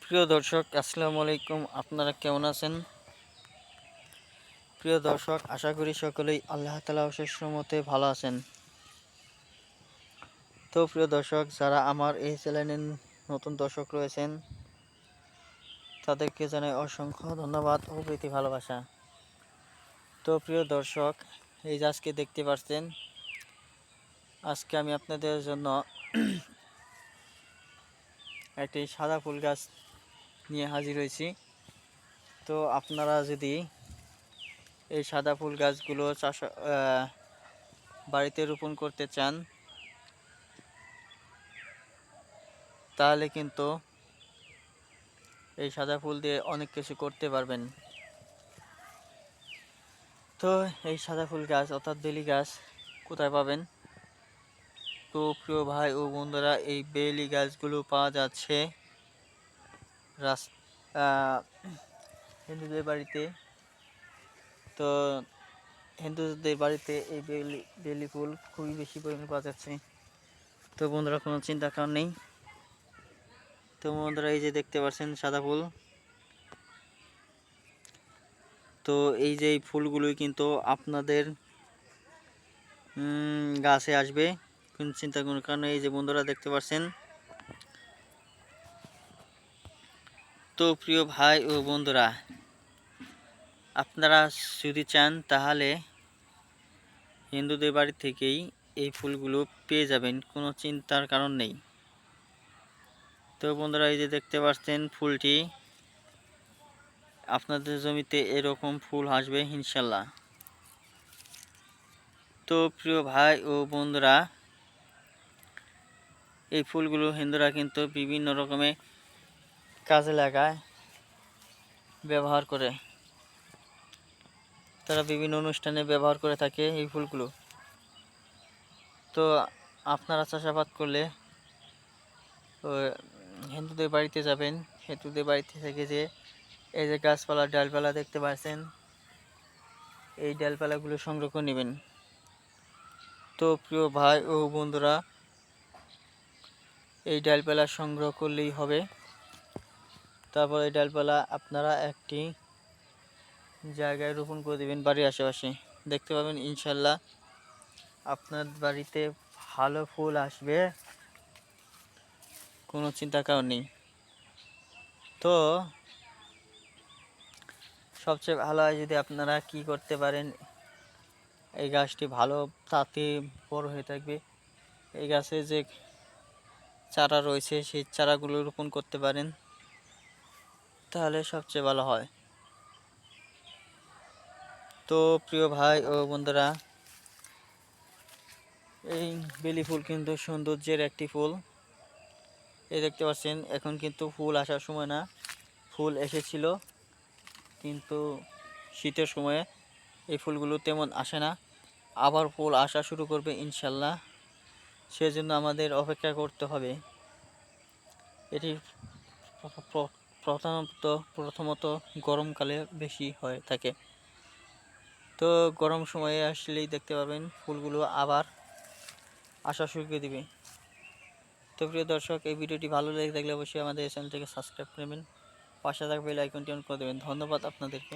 প্রিয় দর্শক, আসসালামু আলাইকুম। আপনারা কেমন আছেন? প্রিয় দর্শক, আশা করি সকলেই আল্লাহ তাআলার অশেষ রহমতে ভালো আছেন। তো প্রিয় দর্শক, যারা আমার এই চ্যানেলের নতুন দর্শক রয়েছেন তাদেরকে জানাই অসংখ্য ধন্যবাদ ও প্রীতি ভালোবাসা। তো প্রিয় দর্শক, এই যে আজকে দেখতে পাচ্ছেন, আজকে আমি আপনাদের জন্য একটি সাদা ফুল গাছ নিয়ে হাজির হয়েছি। তো আপনারা যদি এই সাদা ফুল গাছগুলো বাড়িতে রোপণ করতে চান তাহলে কিন্তু এই সাদা ফুল দিয়ে অনেক কিছু করতে পারবেন। তো এই সাদা ফুল গাছ অর্থাৎ বেলি গাছ কোথায় পাবেন? তো প্রিয় ভাই ও বন্ধুরা, এই বেলি গাছগুলো পাওয়া যাচ্ছে হিন্দুদের বাড়িতে। তো হিন্দুদের বাড়িতে এই বেলি ফুল খুবই বেশি পরিমাণে পাওয়া যাচ্ছে। তো বন্ধুরা, কোনো চিন্তার কারণ নেই। তো বন্ধুরা, এই যে দেখতে পাচ্ছেন সাদা ফুল। তো এই যে এই ফুলগুলোই কিন্তু আপনাদের গাছে আসবে, কোনো চিন্তা কোনো কারণে। এই যে বন্ধুরা দেখতে পাচ্ছেন। তো প্রিয় ভাই ও বন্ধুরা, আপনারা যদি চান তাহলে হিন্দুদের বাড়ি থেকেই এই ফুলগুলো পেয়ে যাবেন, কোনো চিন্তার কারণ নেই। তো বন্ধুরা, এই যে দেখতে পাচ্ছেন ফুলটি, আপনাদের জমিতে এরকম ফুল আসবে ইনশাল্লাহ। তো প্রিয় ভাই ও বন্ধুরা, এই ফুলগুলো হিন্দুরা কিন্তু বিভিন্ন রকমের কাজে লাগায়, ব্যবহার করে। তারা বিভিন্ন অনুষ্ঠানে ব্যবহার করে থাকে এই ফুলগুলো। তো আপনারা চাষাবাদ করলে হিন্দুদের বাড়িতে যাবেন, হিন্দুদের বাড়িতে থেকে যে এই যে গাছপালা ডালপালা দেখতে পাচ্ছেন, এই ডালপালাগুলো সংগ্রহ করে নেবেন। তো প্রিয় ভাই ও বন্ধুরা, এই ডালপালা সংগ্রহ করলেই হবে। তারপর এই ডালপালা আপনারা একটি জায়গায় রোপণ করে দেবেন বাড়ির আশেপাশে। দেখতে পাবেন ইনশাল্লাহ আপনার বাড়িতে ভালো ফুল আসবে, কোনো চিন্তার কারণ নেই। তো সবচেয়ে ভালো হয় যদি আপনারা কি করতে পারেন, এই গাছটি ভালো তাতে বড় হয়ে থাকবে। এই গাছে যে চারা রয়েছে সেই চারাগুলো রোপণ করতে পারেন, তাহলে সবচেয়ে ভালো হয়। তো প্রিয় ভাই ও বন্ধুরা, এই বেলি ফুল কিন্তু সৌন্দর্যের একটি ফুল। এই দেখতে পাচ্ছেন, এখন কিন্তু ফুল আসার সময় না, ফুল এসেছিল কিন্তু শীতের সময়ে এই ফুলগুলো তেমন আসে না। আবার ফুল আসা শুরু করবে ইনশাল্লাহ, সেজন্য আমাদের অপেক্ষা করতে হবে। এটি প্রথমত গরমকালে বেশি হয়ে থাকে। তো গরম সময়ে আসলেই দেখতে পাবেন ফুলগুলো আবার আসা শুরু করে দিবে। তো প্রিয় দর্শক, এই ভিডিওটি ভালো লেগে থাকলে অবশ্যই আমাদের চ্যানেলটিকে সাবস্ক্রাইব করবেন, পাশে থাকা বেল আইকনটি অন করে দেবেন। ধন্যবাদ আপনাদেরকে।